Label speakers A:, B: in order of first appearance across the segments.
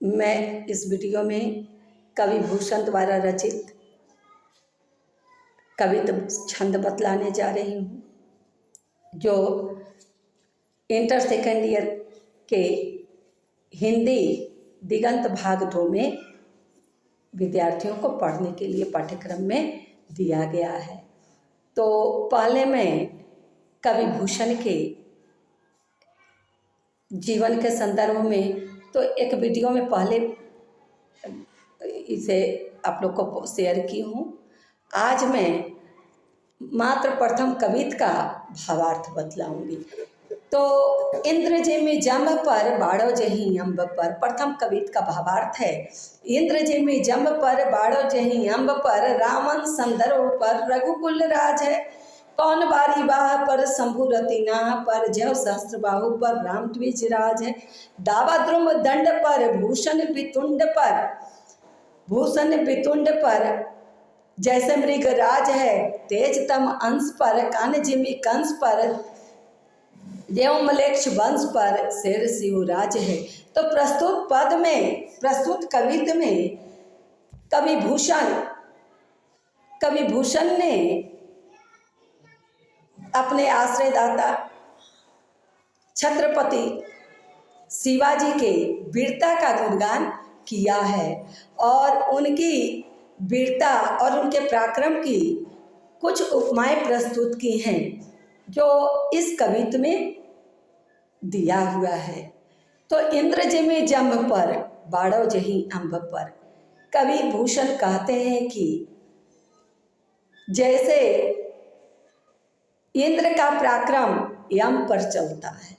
A: मैं इस वीडियो में कवि भूषण द्वारा रचित कविता छंद बतलाने जा रही हूँ, जो इंटर सेकेंड ईयर के हिंदी दिगंत भाग 2 में विद्यार्थियों को पढ़ने के लिए पाठ्यक्रम में दिया गया है। तो पहले मैं कवि भूषण के जीवन के संदर्भ में तो एक वीडियो में पहले इसे आप लोग को शेयर की हूँ। आज मैं मात्र प्रथम कविता का भावार्थ बतलाऊंगी। तो इंद्र जिमि जंब पर बाड़ो जहीं अम्ब पर, प्रथम कविता का भावार्थ है। इंद्र जिमि जंब पर बाड़ो जहीं अम्ब पर, रावण संदर्भ पर रघुकुल राज है। कौन बारी बाह पर शंभु रति नाह पर, जय सहस्त्र बाहु पर राम द्विज राज है। दावा द्रुम दंड पर भूषण वितुंड पर, भूषण वितुंड पर जैसे मृग राज है। तेज तम अंश पर कान जिमि कंस पर, देव मलेक्ष वंश पर शेर शिवराज है। तो प्रस्तुत पद में, प्रस्तुत कविता में कवि भूषण ने अपने आश्रयदाता छत्रपति शिवाजी के वीरता का गुणगान किया है और उनकी वीरता और उनके पराक्रम की कुछ उपमाएं प्रस्तुत की हैं, जो इस कविता में दिया हुआ है। तो इंद्र जिमि जंब पर बाड़ो जहीं अम्ब पर, कवि भूषण कहते हैं कि जैसे इंद्र का पराक्रम यम पर चलता है,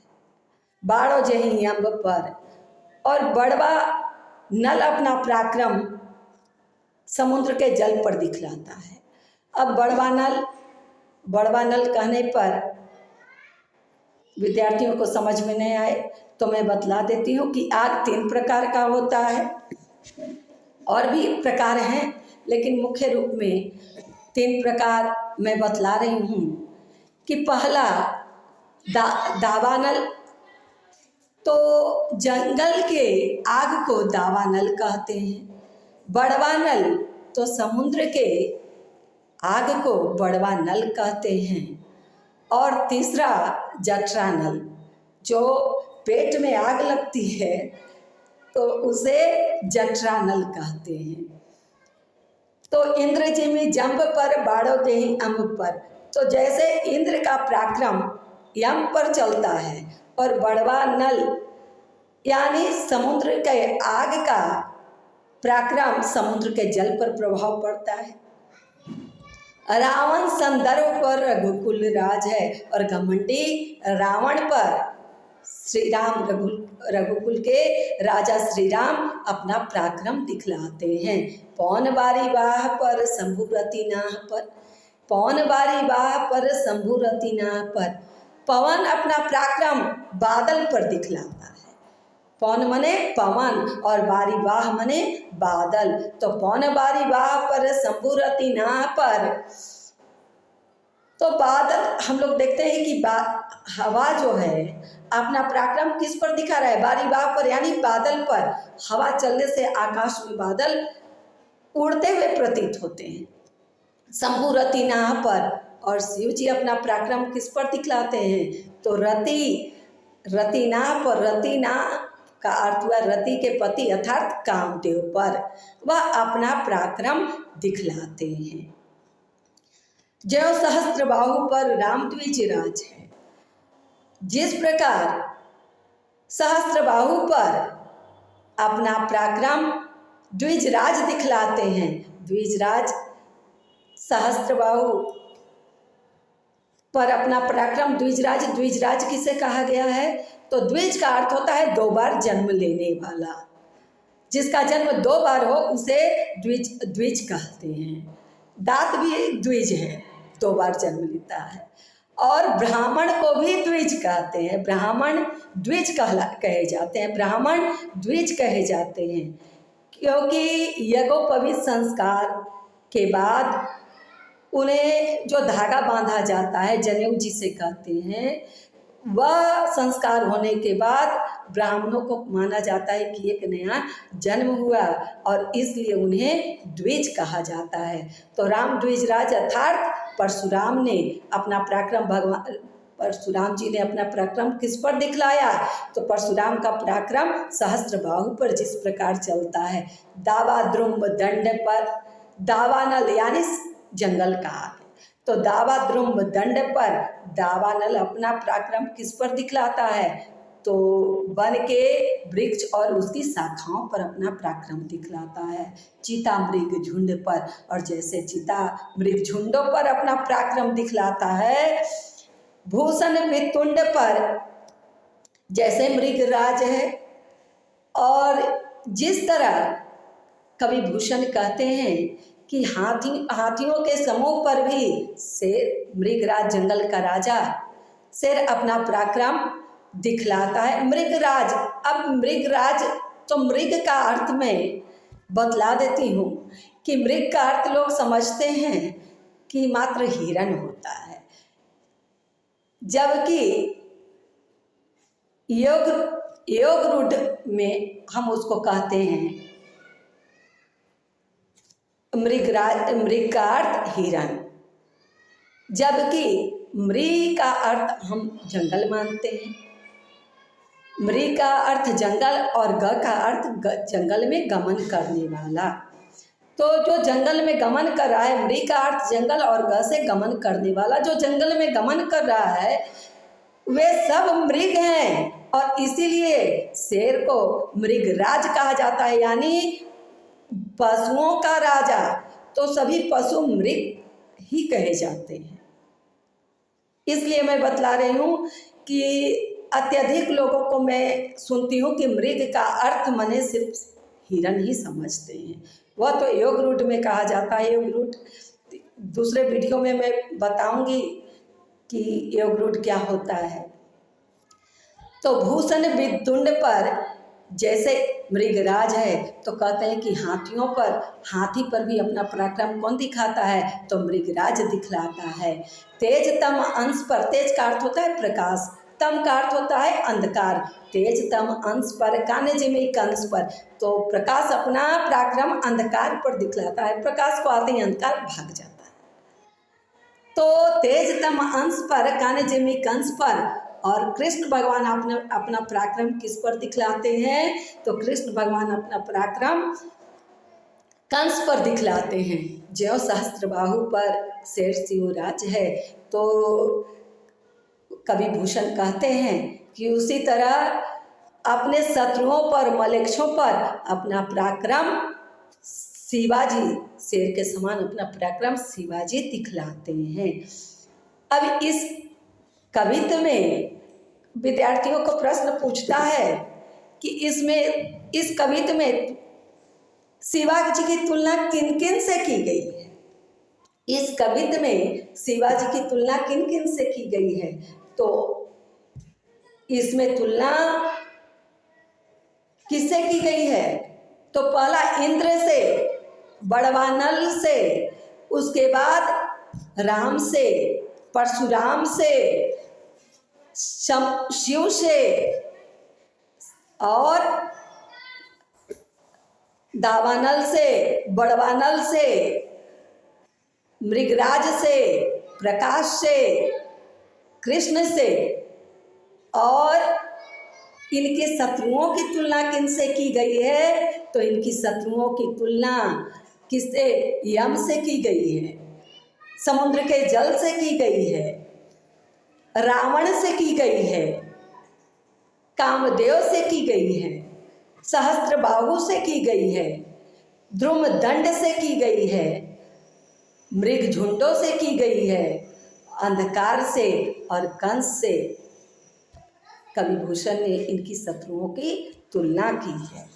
A: बाड़ो जहीं अम्ब पर, और बड़वा नल अपना पराक्रम समुद्र के जल पर दिखलाता है। अब बड़वा नल कहने पर विद्यार्थियों को समझ में नहीं आए तो मैं बतला देती हूँ कि आग 3 प्रकार का होता है, और भी प्रकार हैं, लेकिन मुख्य रूप में 3 प्रकार मैं बतला रही हूँ। कि पहला दावानल, तो जंगल के आग को दावानल कहते हैं। बड़वानल, तो समुद्र के आग को बड़वानल कहते हैं। और तीसरा जठरानल, जो पेट में आग लगती है तो उसे जठरानल कहते हैं। तो इंद्र जिमि जंब पर बाड़ो जहीं अम्ब पर, तो जैसे इंद्र का पराक्रम यम पर चलता है और बड़वा नल यानी समुद्र के आग का पराक्रम समुद्र के जल पर प्रभाव पड़ता है। रावण संदर्भ पर रघुकुल राज है, और घमंडी रावण पर श्री राम रघुकुल के राजा श्री राम अपना पराक्रम दिखलाते हैं। पौन बारी बाह पर शंभु रति नाह पर, पौन बारी बाह पर शंभु रति नाह पर, पवन अपना पराक्रम बादल पर दिखलाता है। पौन मने पवन और बारी बाह मने बादल। तो पौन बारी बाह पर शंभु रति नाह पर, तो बादल हम लोग देखते हैं कि हवा जो है अपना पराक्रम किस पर दिखा रहा है, बारी बाह पर यानी बादल पर। हवा चलने से आकाश में बादल उड़ते हुए प्रतीत होते हैं। शंभु रति नाह पर, और शिव जी अपना पराक्रम किस पर दिखलाते हैं, तो रति नाह पर। रति नाह का अर्थ हुआ रति के पति अर्थात कामदेव पर, वह अपना पराक्रम दिखलाते हैं। जय सहस्त्र बाहु पर राम द्विज राज है। जिस प्रकार सहस्त्र बाहु पर अपना पराक्रम द्विजराज दिखलाते हैं, द्विजराज सहस्त्र बाहु पर अपना पराक्रम द्विजराज किसे कहा गया है, तो द्विज का अर्थ होता है 2 बार जन्म लेने वाला। जिसका जन्म 2 बार हो उसे द्विज कहते हैं। दांत भी द्विज है, 2 बार जन्म लेता है। और ब्राह्मण को भी द्विज कहते हैं, ब्राह्मण द्विज कहे जाते हैं, ब्राह्मण द्विज कहे जाते हैं, क्योंकि यज्ञोपवीत संस्कार के बाद उन्हें जो धागा बांधा जाता है, जनेऊ जिसे कहते हैं, वह संस्कार होने के बाद ब्राह्मणों को माना जाता है कि एक नया जन्म हुआ और इसलिए उन्हें द्विज कहा जाता है। तो राम द्विजराज अर्थात परशुराम ने अपना पराक्रम परशुराम जी ने अपना पराक्रम किस पर दिखलाया? तो परशुराम का पराक्रम सहस्त्रबाहु पर जिस प्रकार चलता है, दावा द्रुम दंड पर, दावानल यानी जंगल का आग, तो दावा द्रुम दंड पर दावानल अपना पराक्रम किस पर दिखलाता है? तो वन के वृक्ष और उसकी शाखाओं पर अपना पराक्रम दिखलाता है, चीता मृग झुंड पर। और जैसे चीता मृग झुंडों पर अपना पराक्रम दिखलाता है, भूषण वितुंड पर जैसे मृगराज है, और जिस तरह कवि भूषण कहते हैं कि हाथियों के समूह पर भी शेर, मृगराज जंगल का राजा शेर अपना पराक्रम दिखलाता है। मृगराज, अब मृगराज तो मृग का अर्थ में बतला देती हूँ कि मृग का अर्थ लोग समझते हैं कि मात्र हिरण होता है, जबकि योग रूढ़ में हम उसको कहते हैं मृग का अर्थ हिरण, जबकि मृग का अर्थ हम जंगल मानते हैं। मृग का अर्थ जंगल और ग का अर्थ जंगल में गमन करने वाला। तो जो जंगल में गमन कर रहा है, मृग का अर्थ जंगल और ग से गमन करने वाला, जो जंगल में गमन कर रहा है वे सब मृग हैं, और इसीलिए शेर को मृगराज कहा जाता है, यानी पशुओं का राजा। तो सभी पशु मृग ही कहे जाते हैं। इसलिए मैं बतला रही हूँ कि अत्यधिक लोगों को मैं सुनती हूँ कि मृग का अर्थ माने सिर्फ हिरण ही समझते हैं। वह तो योग रूढ़ में कहा जाता है। योग रूढ़ दूसरे वीडियो में मैं बताऊंगी कि योग रूढ़ क्या होता है। तो भूषण वितुंड पर जैसे मृगराज है, तो कहते हैं कि हाथी पर भी अपना पराक्रम कौन दिखाता है? तो मृगराज दिखलाता है। तेज तम अंश पर, तेज का अर्थ होता है प्रकाश, तम का अर्थ होता है अंधकार, तेज तम अंश पर, काने जिमे कंस पर, तो प्रकाश अपना पराक्रम अंधकार पर दिखलाता है। प्रकाश को आते ही अंधकार भाग जाता है। तो तेज तम अंश पर, काने जिमे कंस पर। और कृष्ण भगवान अपना पराक्रम किस पर दिखलाते हैं? तो कृष्ण भगवान अपना पराक्रम कंस पर दिखलाते हैं। ज्यों सहस्त्रबाहु पर शेर शिवराज है, तो कवि भूषण कहते हैं कि उसी तरह अपने शत्रुओं पर, मलेच्छों पर अपना पराक्रम शिवाजी, शेर के समान अपना पराक्रम शिवाजी दिखलाते हैं। अब इस कवित्व में विद्यार्थियों को प्रश्न पूछता है कि इस कवित्व में शिवाजी की तुलना किन किन से की गई है? इस कवित्व में शिवाजी की तुलना किन किन से की गई है? तो इसमें तुलना किससे की गई है? तो पहला इंद्र से, बड़वानल से, उसके बाद राम से, परशुराम से, शिव से, और दावानल से, बड़वानल से, मृगराज से, प्रकाश से, कृष्ण से, और इनके शत्रुओं की तुलना किनसे की गई है? तो इनकी शत्रुओं की तुलना किससे? यम से की गई है, समुद्र के जल से की गई है, रावण से की गई है, कामदेव से की गई है, सहस्त्रबाहु से की गई है, द्रुम दंड से की गई है, मृग झुंडों से की गई है, अंधकार से और कंस से कवि भूषण ने इनकी शत्रुओं की तुलना की है।